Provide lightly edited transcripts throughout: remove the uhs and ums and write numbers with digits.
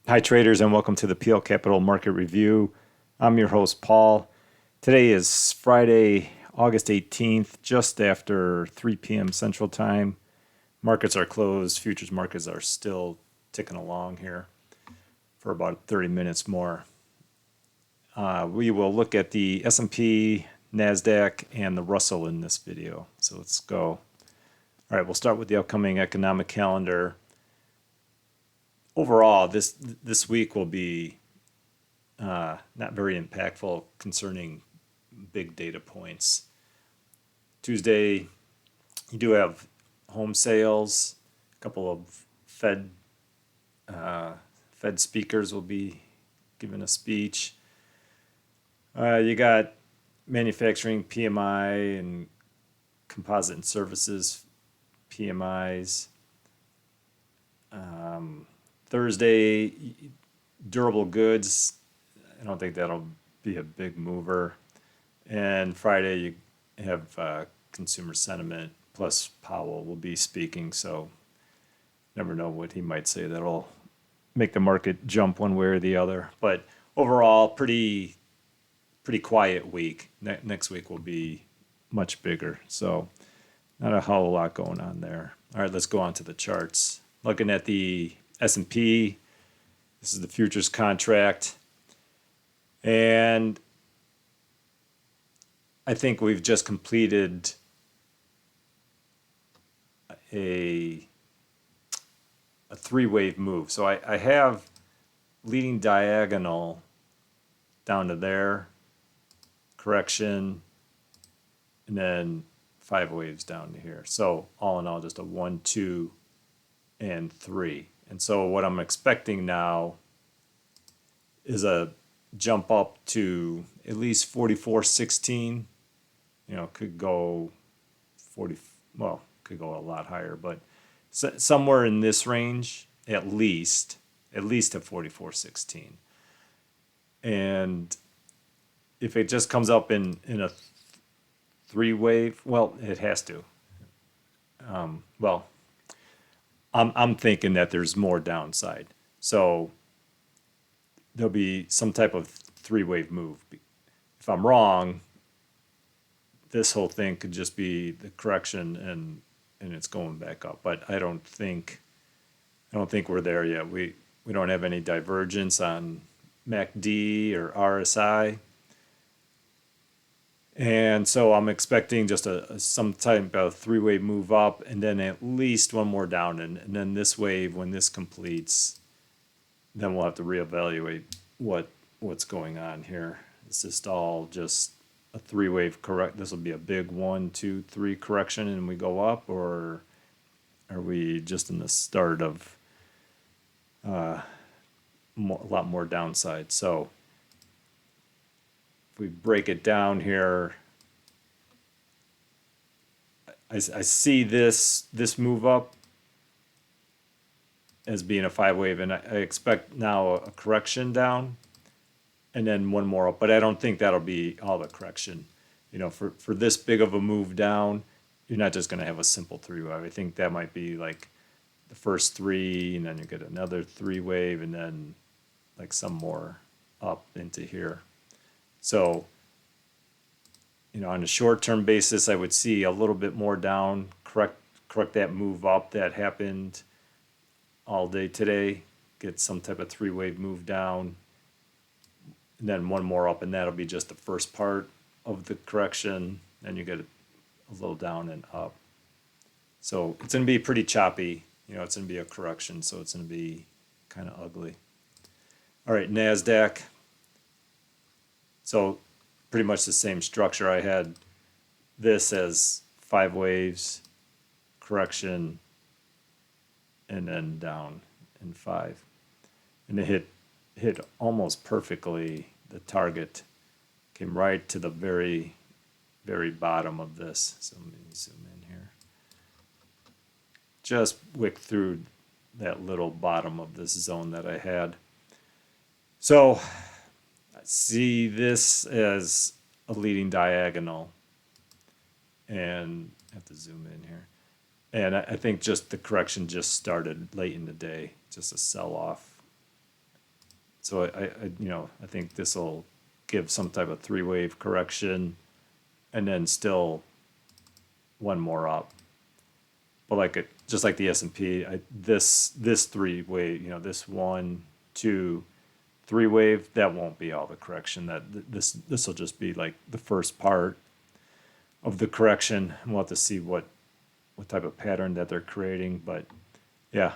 Hi, traders, and welcome to the PL Capital Market Review. I'm your host, Paul. Today is Friday, August 18th, just after 3 p.m. Central Time. Markets are closed. Futures markets are still ticking along here for about 30 minutes more. We will look at the S&P, Nasdaq, and the Russell in this video. So let's go. All right, we'll start with the upcoming economic calendar. Overall, this week will be not very impactful concerning big data points. Tuesday, you do have home sales. A couple of Fed speakers will be giving a speech. You got manufacturing PMI and composite and services PMIs. Thursday, durable goods. I don't think that'll be a big mover. And Friday, you have consumer sentiment, plus Powell will be speaking, so never know what he might say that'll make the market jump one way or the other. But overall, pretty quiet week. Next week will be much bigger, so not a whole lot going on there. All right, let's go on to the charts. Looking at the S&P, this is the futures contract. And I think we've just completed a three-wave move. So I have leading diagonal down to there, correction, and then 5 waves down to here. So all in all, just a 1, 2, and 3. And so what I'm expecting now is a jump up to at least 44.16. Could go 40, well, could go a lot higher, but somewhere in this range, at least to 44.16. And if it just comes up in a three wave, well, it has to. Well, I'm thinking that there's more downside. So there'll be some type of three-wave move. If I'm wrong, this whole thing could just be the correction and it's going back up. But I don't think we're there yet. We don't have any divergence on MACD or RSI. And so I'm expecting just some type of three-wave move up and then at least one more down. And then this wave, when this completes, then we'll have to reevaluate what's going on here. It's just all just a three-wave correct. This will be a big 1, 2, 3 correction and we go up, or are we just in the start of a lot more downside? So if we break it down here, I see this move up as being a 5-wave, and I expect now a correction down and then one more up, but I don't think that'll be all the correction. For this big of a move down, you're not just going to have a simple 3-wave. I think that might be like the first 3, and then you get another 3-wave, and then like some more up into here. So, on a short-term basis, I would see a little bit more down, correct that move up that happened all day today, get some type of 3-wave move down, and then one more up, and that'll be just the first part of the correction. Then you get a little down and up. So it's going to be pretty choppy. It's going to be a correction, so it's going to be kind of ugly. All right, Nasdaq. So pretty much the same structure. I had this as 5 waves, correction, and then down in 5. And it hit almost perfectly the target. Came right to the very, very bottom of this. So let me zoom in here. Just wick through that little bottom of this zone that I had. So I see this as a leading diagonal, and I have to zoom in here. And I think just the correction just started late in the day, just a sell-off. So I think this will give some type of three-wave correction, and then still one more up. But just like the S&P, this three-wave, this 1, 2, 3 wave, that won't be all the correction. This will just be like the first part of the correction. We'll have to see what type of pattern that they're creating. But yeah,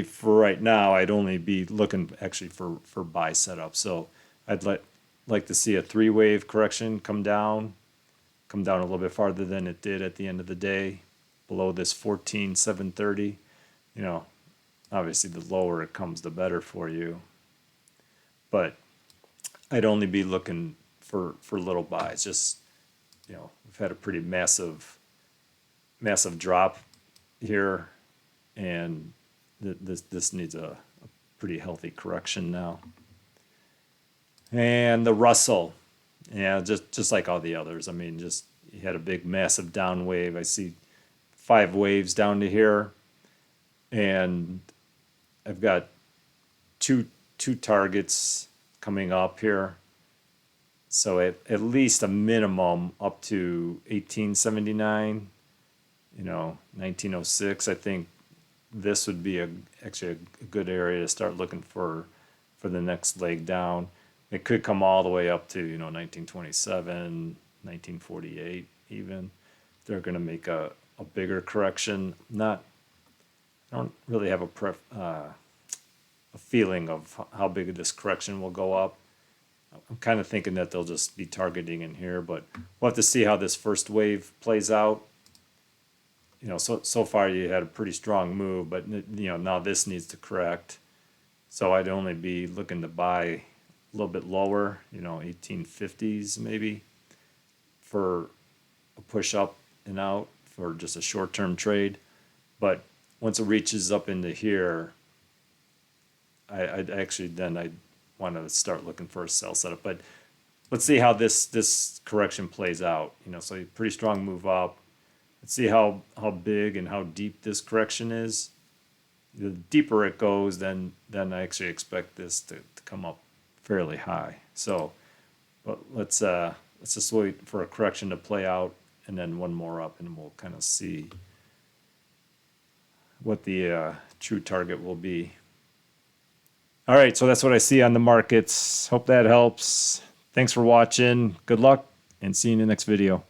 for right now, I'd only be looking actually for buy setup. So I'd like to see a three-wave correction come down a little bit farther than it did at the end of the day, below this 14,730. Obviously the lower it comes, the better for you. But I'd only be looking for little buys. Just, we've had a pretty massive drop here, and this needs a pretty healthy correction now. And the Russell, yeah, just like all the others. I mean, just you had a big massive down wave. I see 5 waves down to here, and I've got two targets coming up here. So at least a minimum up to 1879, 1906. I think this would be actually a good area to start looking for the next leg down. It could come all the way up to 1927, 1948 even. They're going to make a bigger correction. I don't really have a feeling of how big this correction will go up. I'm kind of thinking that they'll just be targeting in here, but we'll have to see how this first wave plays out. So far you had a pretty strong move, but now this needs to correct. So I'd only be looking to buy a little bit lower, 1850s maybe, for a push up and out for just a short-term trade. But once it reaches up into here, I'd want to start looking for a sell setup. But let's see how this correction plays out. So a pretty strong move up. Let's see how big and how deep this correction is. The deeper it goes, then I actually expect this to come up fairly high. So, but let's just wait for a correction to play out, and then one more up, and we'll kind of see what the true target will be. All right, so that's what I see on the markets. Hope that helps. Thanks for watching. Good luck, and see you in the next video.